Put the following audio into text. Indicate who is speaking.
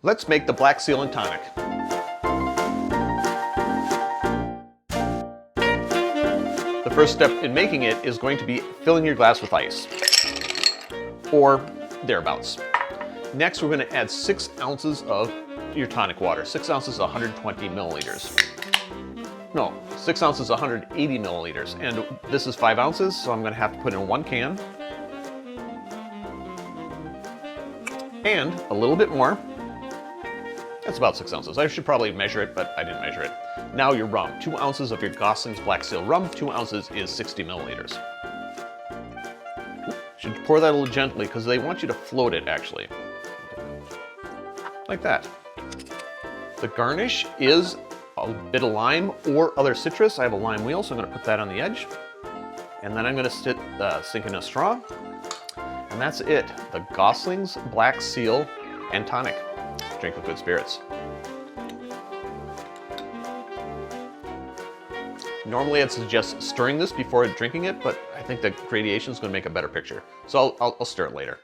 Speaker 1: Let's make the Black Seal and Tonic. The first step in making it is going to be filling your glass with ice, or thereabouts. Next, we're going to add 6 ounces of your tonic water. 6 ounces is 120 milliliters. No, 6 ounces is 180 milliliters, and this is 5 ounces, so I'm going to have to put in 1 can. And a little bit more. That's about 6 ounces. I should probably measure it, but I didn't measure it. Now your rum. 2 ounces of your Goslings Black Seal rum. 2 ounces is 60 milliliters. Should pour that a little gently because they want you to float it, actually. Like that. The garnish is a bit of lime or other citrus. I have a lime wheel, so I'm going to put that on the edge. And then I'm going to sink in a straw. And that's it. The Goslings Black Seal and Tonic. Drink with good spirits. Normally I'd suggest stirring this before drinking it, but I think the gradation is going to make a better picture. So I'll stir it later.